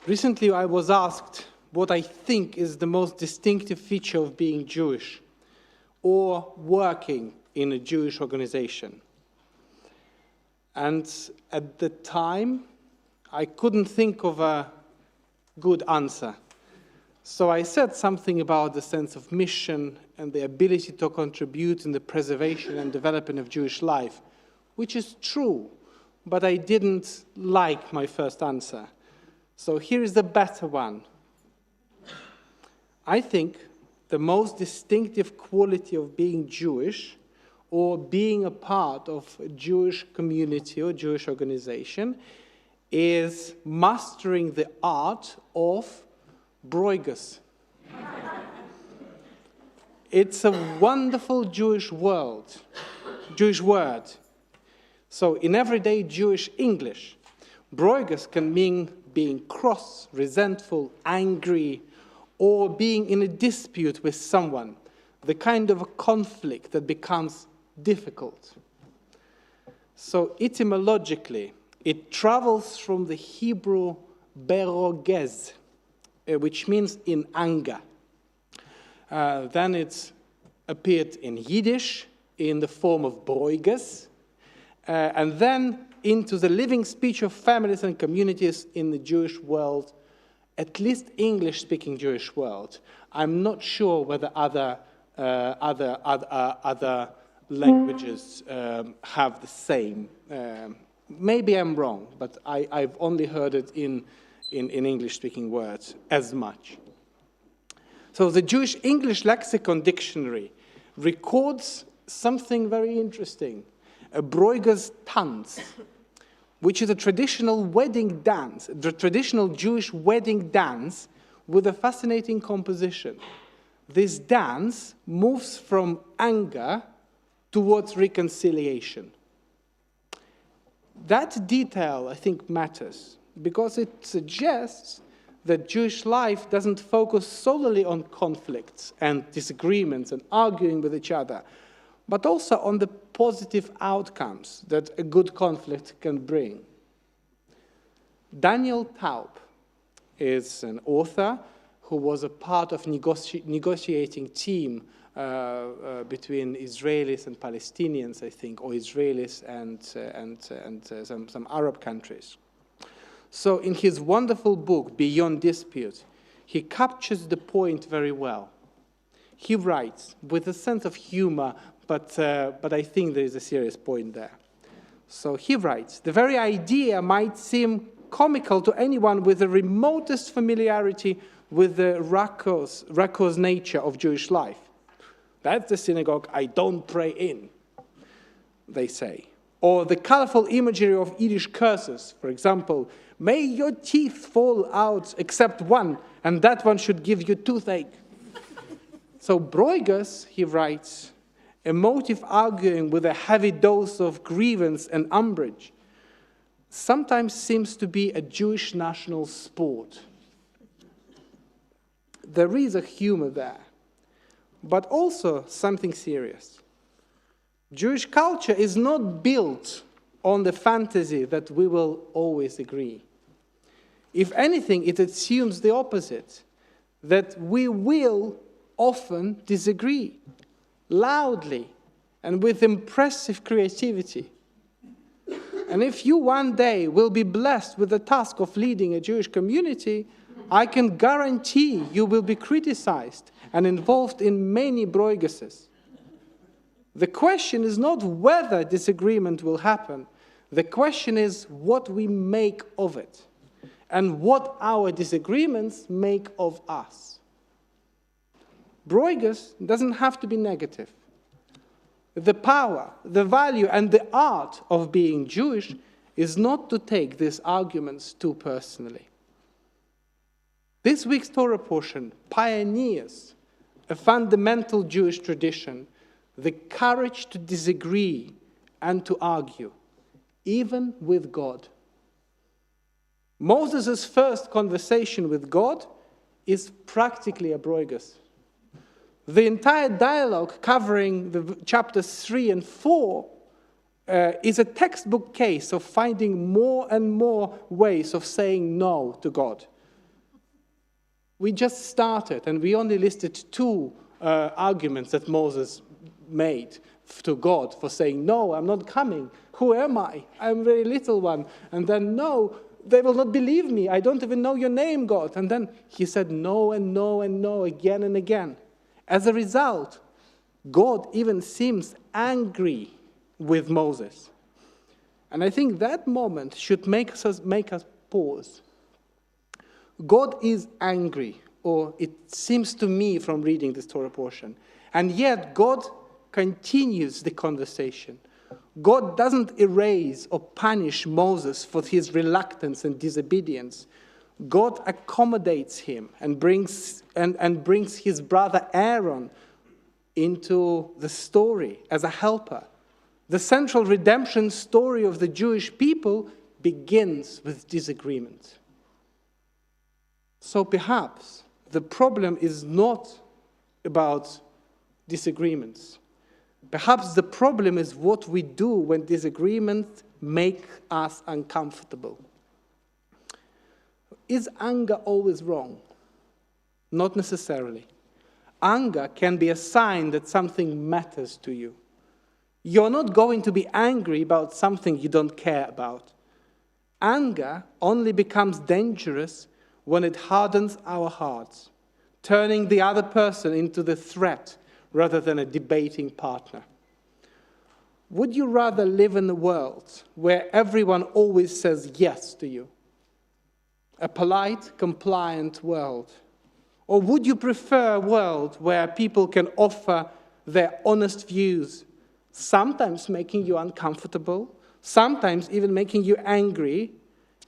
Recently, I was asked what I think is the most distinctive feature of being Jewish or working in a Jewish organization. And at the time, I couldn't think of a good answer. So I said something about the sense of mission and the ability to contribute in the preservation and development of Jewish life, which is true, but I didn't like my first answer. So here is the better one. I think the most distinctive quality of being Jewish or being a part of a Jewish community or Jewish organization is mastering the art of broigus. It's a wonderful Jewish word. So in everyday Jewish English, broigus can mean being cross, resentful, angry, or being in a dispute with someone, the kind of a conflict that becomes difficult. So etymologically, it travels from the Hebrew berogez, which means in anger. Then it's appeared in Yiddish in the form of broiges, and then into the living speech of families and communities in the Jewish world, at least English-speaking Jewish world. I'm not sure whether other languages have the same. Maybe I'm wrong, but I've only heard it in English-speaking words as much. So the Jewish English Lexicon Dictionary records something very interesting, a broiges tanz, which is a traditional wedding dance, the traditional Jewish wedding dance with a fascinating composition. This dance moves from anger towards reconciliation. That detail, I think, matters because it suggests that Jewish life doesn't focus solely on conflicts and disagreements and arguing with each other, but also on the positive outcomes that a good conflict can bring. Daniel Taub is an author who was a part of negotiating team between Israelis and Palestinians, I think, or Israelis and some Arab countries. So in his wonderful book, Beyond Dispute, he captures the point very well. He writes with a sense of humor, but I think there is a serious point there. So he writes, the very idea might seem comical to anyone with the remotest familiarity with the raucous nature of Jewish life. That's the synagogue I don't pray in, they say. Or the colorful imagery of Yiddish curses, for example, may your teeth fall out except one, and that one should give you toothache. So broigus, he writes, emotive arguing with a heavy dose of grievance and umbrage, sometimes seems to be a Jewish national sport. There is a humor there, but also something serious. Jewish culture is not built on the fantasy that we will always agree. If anything, it assumes the opposite, that we will often disagree, loudly and with impressive creativity. And if you one day will be blessed with the task of leading a Jewish community, I can guarantee you will be criticized and involved in many broiguses. The question is not whether disagreement will happen. The question is what we make of it and what our disagreements make of us. Broigus doesn't have to be negative. The power, the value, and the art of being Jewish is not to take these arguments too personally. This week's Torah portion pioneers a fundamental Jewish tradition, the courage to disagree and to argue, even with God. Moses' first conversation with God is practically a broigus. The entire dialogue covering the chapters 3 and 4 is a textbook case of finding more and more ways of saying no to God. We just started, and we only listed two arguments that Moses made to God for saying, no, I'm not coming. Who am I? I'm a very little one. And then, no, they will not believe me. I don't even know your name, God. And then he said no and no and no again and again. As a result, God even seems angry with Moses. And I think that moment should make us pause. God is angry, or it seems to me from reading this Torah portion. And yet God continues the conversation. God doesn't erase or punish Moses for his reluctance and disobedience. God accommodates him and brings his brother Aaron into the story as a helper. The central redemption story of the Jewish people begins with disagreement. So perhaps the problem is not about disagreements. Perhaps the problem is what we do when disagreements make us uncomfortable. Is anger always wrong? Not necessarily. Anger can be a sign that something matters to you. You're not going to be angry about something you don't care about. Anger only becomes dangerous when it hardens our hearts, turning the other person into the threat rather than a debating partner. Would you rather live in a world where everyone always says yes to you? A polite, compliant world? Or would you prefer a world where people can offer their honest views, sometimes making you uncomfortable, sometimes even making you angry,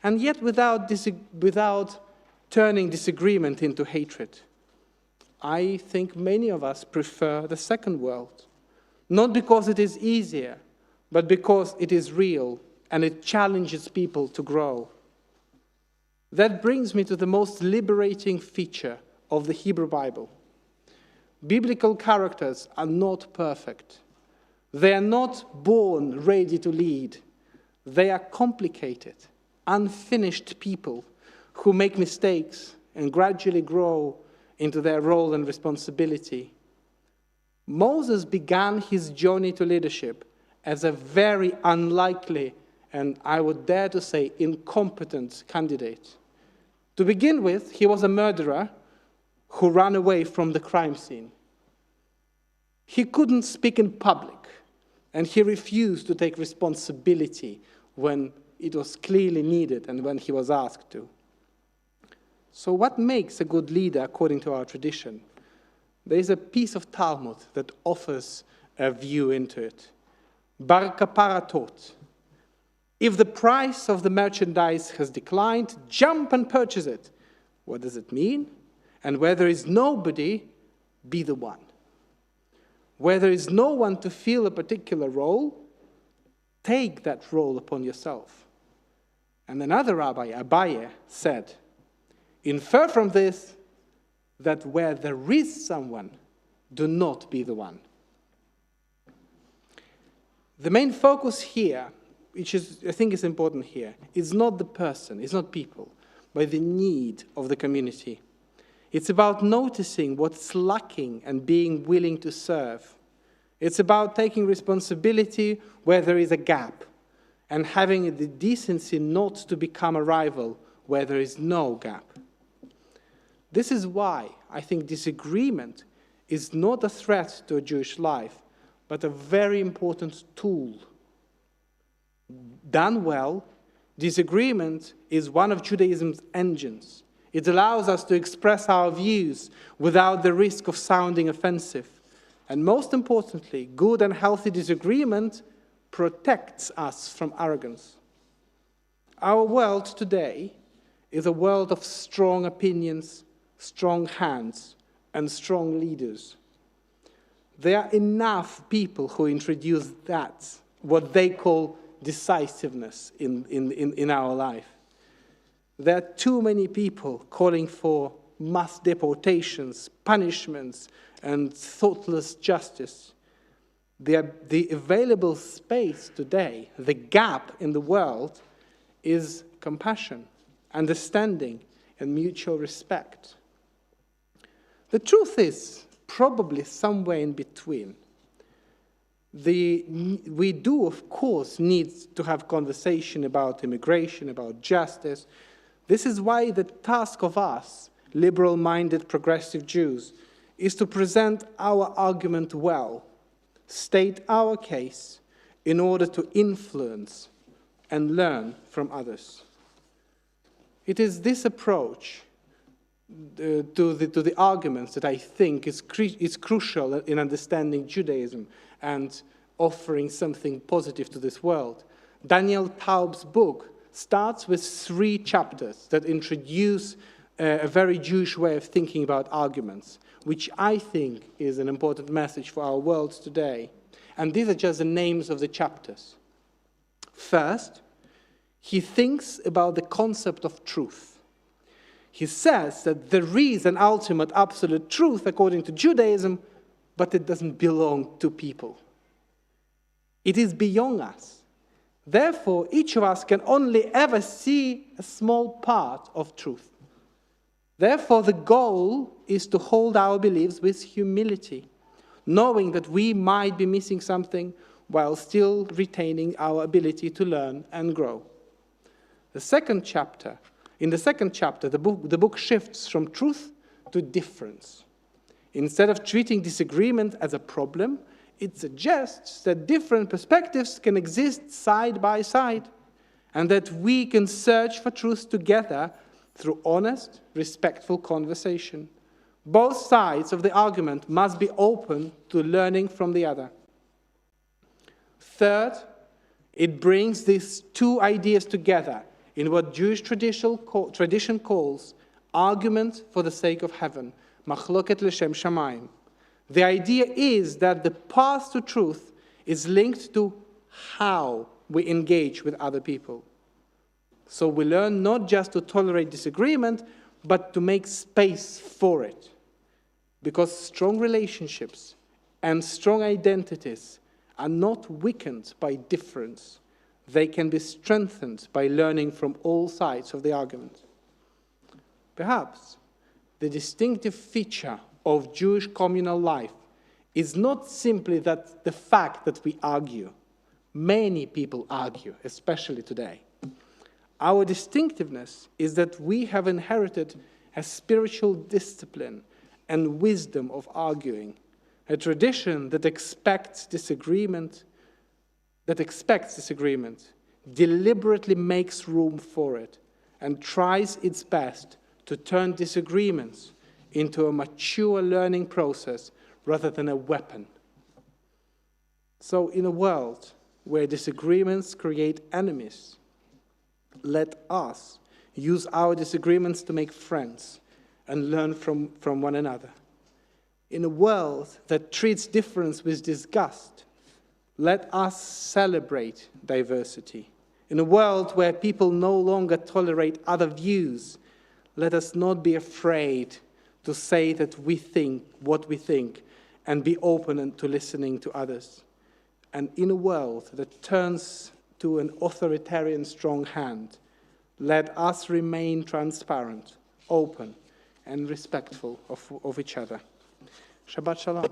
and yet without turning disagreement into hatred? I think many of us prefer the second world, not because it is easier, but because it is real and it challenges people to grow. That brings me to the most liberating feature of the Hebrew Bible. Biblical characters are not perfect. They are not born ready to lead. They are complicated, unfinished people who make mistakes and gradually grow into their role and responsibility. Moses began his journey to leadership as a very unlikely and, I would dare to say, incompetent candidate. To begin with, he was a murderer who ran away from the crime scene. He couldn't speak in public, and he refused to take responsibility when it was clearly needed and when he was asked to. So what makes a good leader according to our tradition? There is a piece of Talmud that offers a view into it. Bar Kapara taught, if the price of the merchandise has declined, jump and purchase it. What does it mean? And where there is nobody, be the one. Where there is no one to fill a particular role, take that role upon yourself. And another rabbi, Abaye, said, infer from this that where there is someone, do not be the one. The main focus here, which I think is important here, is not the person, it's not people, but the need of the community. It's about noticing what's lacking and being willing to serve. It's about taking responsibility where there is a gap and having the decency not to become a rival where there is no gap. This is why I think disagreement is not a threat to a Jewish life, but a very important tool. Done well, disagreement is one of Judaism's engines. It allows us to express our views without the risk of sounding offensive. And most importantly, good and healthy disagreement protects us from arrogance. Our world today is a world of strong opinions, strong hands, and strong leaders. There are enough people who introduce that, what they call decisiveness in our life. There are too many people calling for mass deportations, punishments, and thoughtless justice. The available space today, the gap in the world, is compassion, understanding, and mutual respect. The truth is probably somewhere in between. We do, of course, need to have conversation about immigration, about justice. This is why the task of us, liberal-minded progressive Jews, is to present our argument well, state our case in order to influence and learn from others. It is this approach to the arguments that I think is crucial in understanding Judaism and offering something positive to this world. Daniel Taub's book starts with 3 chapters that introduce a very Jewish way of thinking about arguments, which I think is an important message for our world today. And these are just the names of the chapters. First, he thinks about the concept of truth. He says that there is an ultimate absolute truth according to Judaism, but it doesn't belong to people. It is beyond us. Therefore, each of us can only ever see a small part of truth. Therefore, the goal is to hold our beliefs with humility, knowing that we might be missing something while still retaining our ability to learn and grow. In the second chapter, the book shifts from truth to difference. Instead of treating disagreement as a problem, it suggests that different perspectives can exist side by side and that we can search for truth together through honest, respectful conversation. Both sides of the argument must be open to learning from the other. Third, it brings these 2 ideas together in what Jewish tradition calls argument for the sake of heaven, machloket l'shem shamayim. The idea is that the path to truth is linked to how we engage with other people. So we learn not just to tolerate disagreement, but to make space for it. Because strong relationships and strong identities are not weakened by difference. They can be strengthened by learning from all sides of the argument. Perhaps the distinctive feature of Jewish communal life is not simply that the fact that we argue. Many people argue, especially today. Our distinctiveness is that we have inherited a spiritual discipline and wisdom of arguing, a tradition that expects disagreement, deliberately makes room for it, and tries its best to turn disagreements into a mature learning process rather than a weapon. So in a world where disagreements create enemies, let us use our disagreements to make friends and learn from one another. In a world that treats difference with disgust, let us celebrate diversity. In a world where people no longer tolerate other views, let us not be afraid to say that we think what we think and be open to listening to others. And in a world that turns to an authoritarian strong hand, let us remain transparent, open, and respectful of each other. Shabbat Shalom.